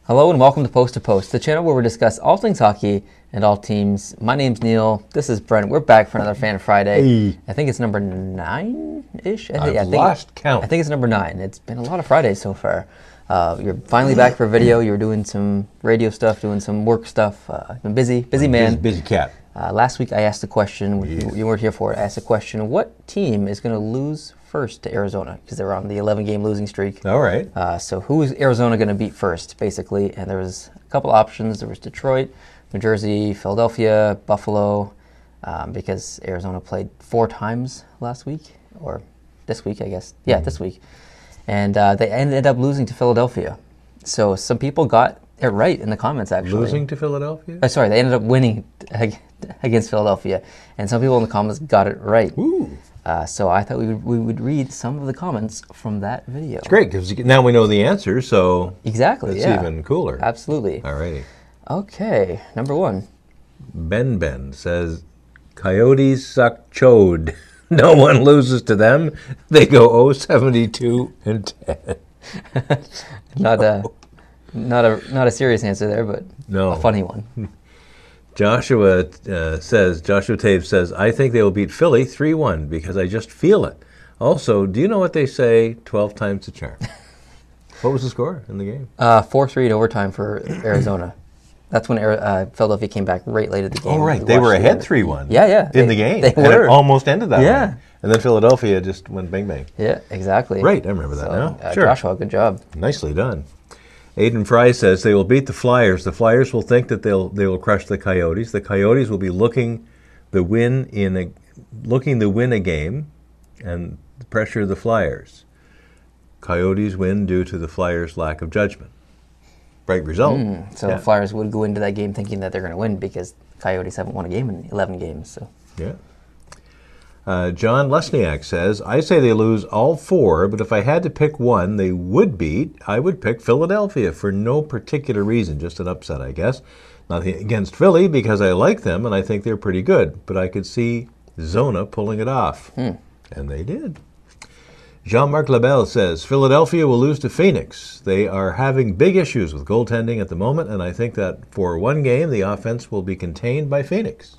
Hello and welcome to Post, the channel where we discuss all things hockey and all teams. My name's Neil. This is Brent. We're back for another Fan Friday. Hey. I think it's number 9-ish. I've lost count. I think it's number 9. It's been a lot of Fridays so far. You're finally back for video. You were doing some radio stuff, doing some work stuff. Been busy man. Busy cat. Last week I asked a question. You weren't here for it. I asked a question. What team is going to lose first to Arizona? Because they were on the 11-game losing streak. All right. So who is Arizona going to beat first, basically? And there was a couple options. There was Detroit, New Jersey, Philadelphia, Buffalo, because Arizona played 4 times last week, or this week, I guess. Yeah, this week. And they ended up losing to Philadelphia. So some people got it right in the comments, actually. Losing to Philadelphia? Sorry, they ended up winning against Philadelphia. And some people in the comments got it right. Ooh. So I thought we would read some of the comments from that video. It's great, because now we know the answer, so exactly, it's even cooler. Absolutely. All righty. Okay, number 1. Ben says, Coyotes suck chode. No one loses to them. They go 0-72-10. Not a serious answer there, but a funny one. Joshua Taves says, I think they will beat Philly 3-1 because I just feel it. Also, do you know what they say, 12 times the charm? What was the score in the game? 4-3 in overtime for Arizona. That's when Philadelphia came back right late at the game. Oh, right. They were ahead 3-1 yeah. in the game. They and were. It almost ended that way. And then Philadelphia just went bang, bang. Yeah, exactly. Right, I remember that now. Sure. Joshua, good job. Nicely done. Aiden Fry says they will beat the Flyers. The Flyers will think that they will crush the Coyotes. The Coyotes will be looking to win a game and pressure the Flyers. Coyotes win due to the Flyers' lack of judgment. Right result. So the Flyers would go into that game thinking that they're going to win because the Coyotes haven't won a game in 11 games. So yeah. John Lesniak says, I say they lose all 4, but if I had to pick one they would beat, I would pick Philadelphia for no particular reason, just an upset, I guess. Nothing against Philly because I like them and I think they're pretty good, but I could see Zona pulling it off. And they did. Jean-Marc Labelle says, Philadelphia will lose to Phoenix. They are having big issues with goaltending at the moment, and I think that for one game the offense will be contained by Phoenix.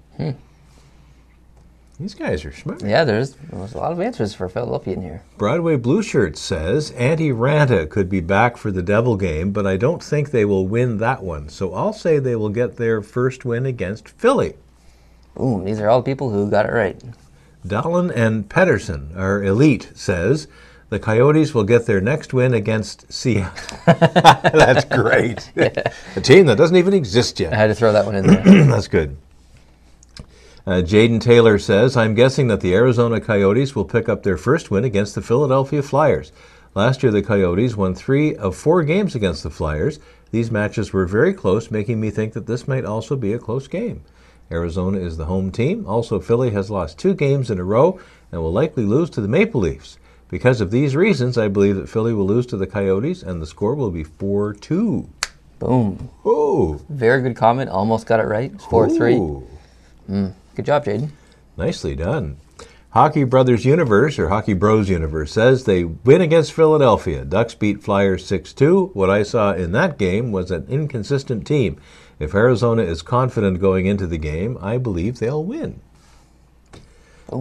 These guys are smart. Yeah, there's a lot of answers for Philadelphia in here. Broadway Blue Shirt says, Antti Ranta could be back for the Devil game, but I don't think they will win that one. So I'll say they will get their first win against Philly. Ooh, these are all the people who got it right. Dallin and Pedersen, our elite, says, the Coyotes will get their next win against Seattle. That's great. A team that doesn't even exist yet. I had to throw that one in there. That's good. Jaden Taylor says, I'm guessing that the Arizona Coyotes will pick up their first win against the Philadelphia Flyers. Last year, the Coyotes won 3 of 4 games against the Flyers. These matches were very close, making me think that this might also be a close game. Arizona is the home team. Also, Philly has lost 2 games in a row and will likely lose to the Maple Leafs. Because of these reasons, I believe that Philly will lose to the Coyotes, and the score will be 4-2. Boom. Oh. Very good comment. Almost got it right. 4-3. Good job, Jaden. Nicely done. Hockey Brothers Universe, or Hockey Bros Universe, says they win against Philadelphia. Ducks beat Flyers 6-2. What I saw in that game was an inconsistent team. If Arizona is confident going into the game, I believe they'll win.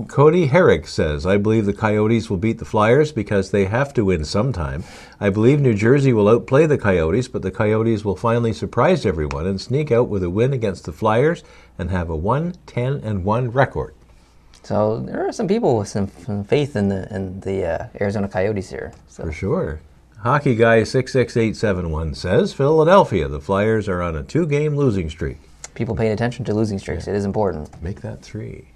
Cody Herrick says, I believe the Coyotes will beat the Flyers because they have to win sometime. I believe New Jersey will outplay the Coyotes, but the Coyotes will finally surprise everyone and sneak out with a win against the Flyers and have a 1-10-1 record. So there are some people with some faith in the Arizona Coyotes here. So. For sure. Hockey Guy 66871 says, Philadelphia, the Flyers are on a 2-game losing streak. People paying attention to losing streaks. It is important. Make that 3.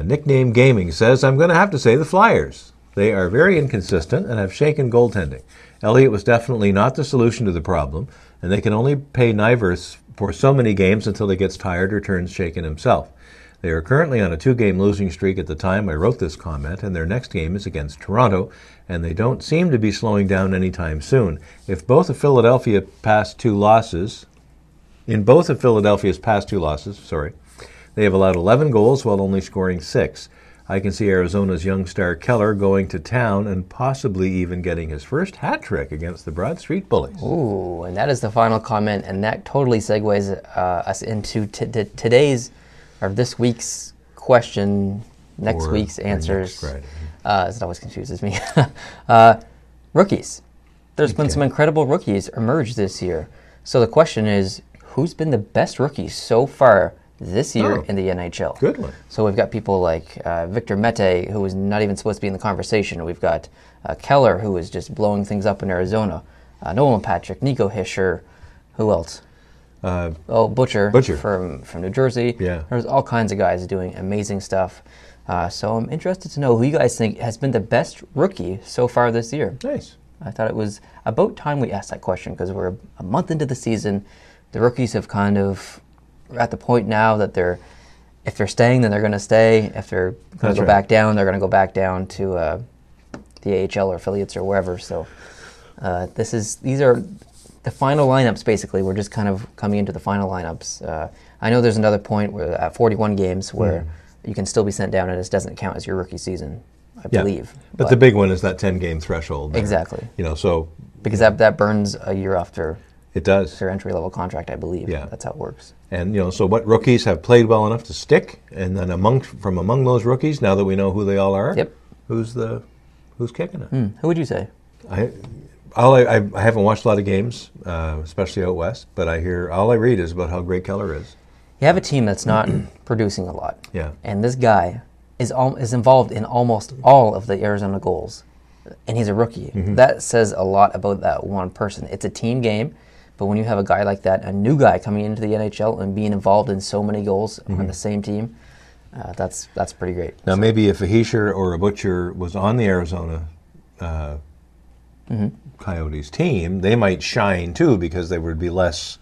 Nickname Gaming says, I'm going to have to say the Flyers. They are very inconsistent and have shaken goaltending. Elliott was definitely not the solution to the problem, and they can only pay Nyvers for so many games until he gets tired or turns shaken himself. They are currently on a 2-game losing streak at the time I wrote this comment, and their next game is against Toronto, and they don't seem to be slowing down anytime soon. If both of Philadelphia's past 2 losses, they have allowed 11 goals while only scoring 6. I can see Arizona's young star Keller going to town and possibly even getting his first hat trick against the Broad Street Bullies. Ooh, and that is the final comment, and that totally segues us into today's, or this week's question, next week's answers. Next Friday. It always confuses me. Rookies. There's been some incredible rookies emerge this year. So the question is, who's been the best rookie so far this year in the NHL? Good one. So we've got people like Victor Mete, who was not even supposed to be in the conversation. We've got Keller, who is just blowing things up in Arizona. Nolan Patrick, Nico Hischier. Who else? Butcher. From New Jersey. Yeah. There's all kinds of guys doing amazing stuff. So I'm interested to know who you guys think has been the best rookie so far this year. Nice. I thought it was about time we asked that question because we're a month into the season. The rookies have kind of at the point now that if they're staying, then they're going to stay. If they're going to go back down, they're going to go back down to the AHL or affiliates or wherever. So these are the final lineups. Basically, we're just kind of coming into the final lineups. I know there's another point where at 41 games where you can still be sent down and it doesn't count as your rookie season, I believe. But the big one is that 10-game threshold. There. Exactly. So because that burns a year after. It does. Their entry-level contract, I believe. Yeah. That's how it works. And, so what rookies have played well enough to stick, and then from among those rookies, now that we know who they all are, who's kicking it? Who would you say? I haven't watched a lot of games, especially out west, but all I read is about how great Keller is. You have a team that's not producing a lot. Yeah. And this guy is involved in almost all of the Arizona goals, and he's a rookie. That says a lot about that one person. It's a team game. But when you have a guy like that, a new guy coming into the NHL and being involved in so many goals on the same team, that's pretty great. Now, maybe if a Hischier or a Butcher was on the Arizona Coyotes team, they might shine too because there would be less,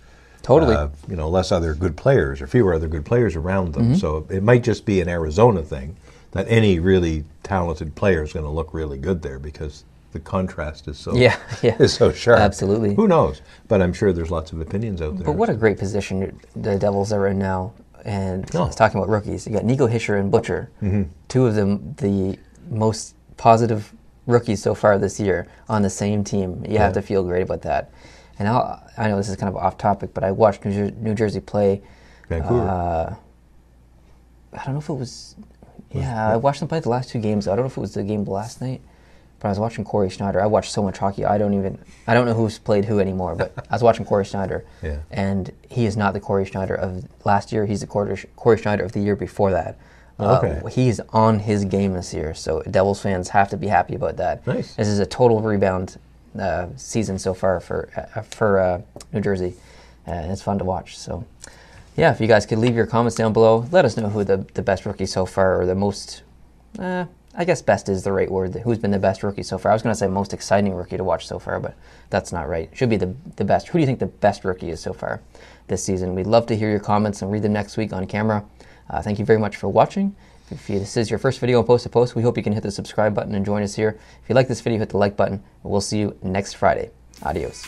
less other good players or fewer other good players around them. So it might just be an Arizona thing that any really talented player is going to look really good there because the contrast is so is so sharp. Absolutely. Who knows? But I'm sure there's lots of opinions out there. But what a great position the Devils are in now. And I was talking about rookies. You got Nico Hischier and Butcher, two of them the most positive rookies so far this year on the same team. You have to feel great about that. And I know this is kind of off topic, but I watched New Jersey play Vancouver. I don't know if it was. I watched them play the last two games. I don't know if it was the game last night. But I was watching Corey Schneider. I watch so much hockey, I don't know who's played who anymore, but I was watching Corey Schneider, and he is not the Corey Schneider of last year. He's the Corey Schneider of the year before that. He's on his game this year, so Devils fans have to be happy about that. Nice. This is a total rebound season so far for New Jersey, and it's fun to watch. So, yeah, if you guys could leave your comments down below, let us know who the best rookie so far, or the most... I guess best is the right word. Who's been the best rookie so far? I was going to say most exciting rookie to watch so far, but that's not right. It should be the best. Who do you think the best rookie is so far this season? We'd love to hear your comments and read them next week on camera. Thank you very much for watching. If this is your first video on Post to Post, we hope you can hit the subscribe button and join us here. If you like this video, hit the like button. We'll see you next Friday. Adios.